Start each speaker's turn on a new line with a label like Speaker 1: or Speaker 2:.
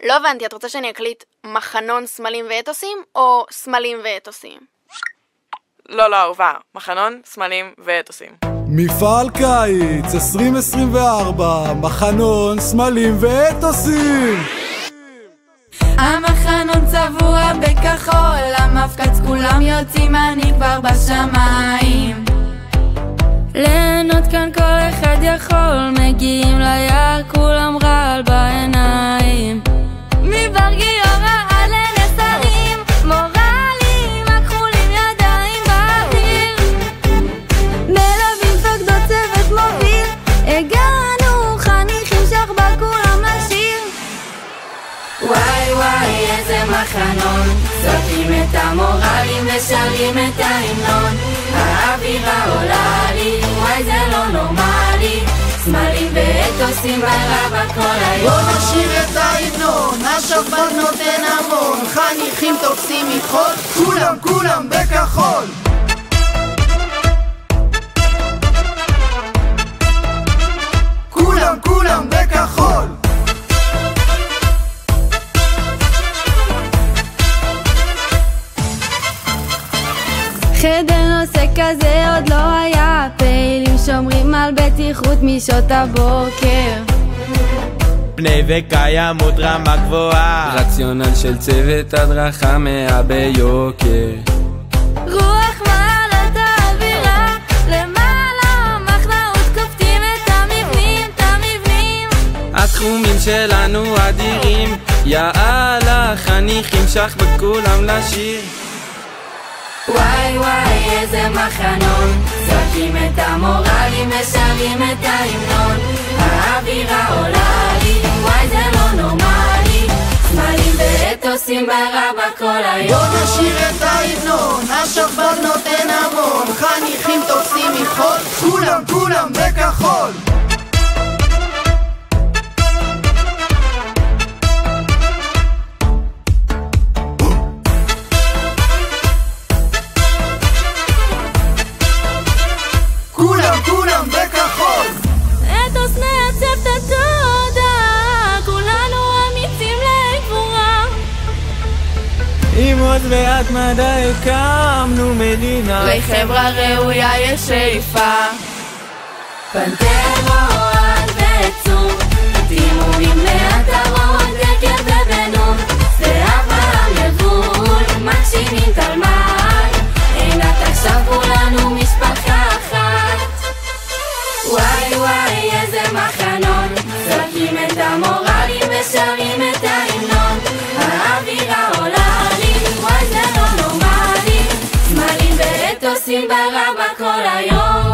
Speaker 1: לא הבנתי, את רוצה שאני אקליט מחנון סמלים ואתוסים, או סמלים ואתוסים?
Speaker 2: לא, אהובה, מחנון, סמלים ואתוסים.
Speaker 3: מפעל קיץ 2024, מחנון, סמלים ואתוסים.
Speaker 4: המחנון צבוע בכחול, המפקץ כולם יוצאים, אני כבר בשמיים. ליהנות כאן כל אחד יכול, מגיעים ליער כולם רעל בעיניים. מבר גיורא עד לנסרים, מורלים הכחולים ידיים באוויר. מלווים פקדות צוות מוביל, הגענו חניכים שכבה כולם לשיר. וואי וואי איזה מחנון, צועקים את המורלים ושרים את ההמנון. האווירה עולה לי, וואי זה לא נורמלי, סמלים ואתוסים ברבא כל היום.
Speaker 5: בוא נשיר את ההמנון, השופר נותן המון, חניכים תופסים מחול, כולם בכחול. כולם בכחול.
Speaker 4: חדר נושא כזה עוד לא היה, פעילים שומרים על בטיחות משעות הבוקר.
Speaker 6: פני וקיימות רמה גבוהה, רציונל של צוות הדרכה 100 ביוקר.
Speaker 4: רוח מעלת האווירה, למעלה מחנאות כופתים את המבנים.
Speaker 6: התחומים שלנו אדירים, יאללה חניכים שכבת כולם לשיר.
Speaker 4: וואי וואי איזה מחנון, צועקים את המורלים ושרים את ההמנון. האווירה עולה לי, וואי זה לא נורמלי, סמלים ואתוסים ברבא כל היום.
Speaker 5: בוא נשיר את ההמנון, השופר נותן המון, חניכים תופסים מחול, כולם בכחול. כולם בכחול.
Speaker 4: אתוס נעצב את התודעה, כולנו אמיצים לגבורה.
Speaker 6: עם עוד והתמדה הקמנו מדינה,
Speaker 4: לחברה ראויה יש שאיפה. פנתר רועד ועצום, דימומים לעטרות דקר ובנון. זהב בעם יבול, מגשימים תלמד, עינת עכשיו כולנו משפחה אחת. וואי וואי איזה מחנון, צועקים את המורלים ושרים את ההמנון. האווירה עולה לי, וואי זה לא נורמלי, סמלים ואתוסים ברבא כל היום.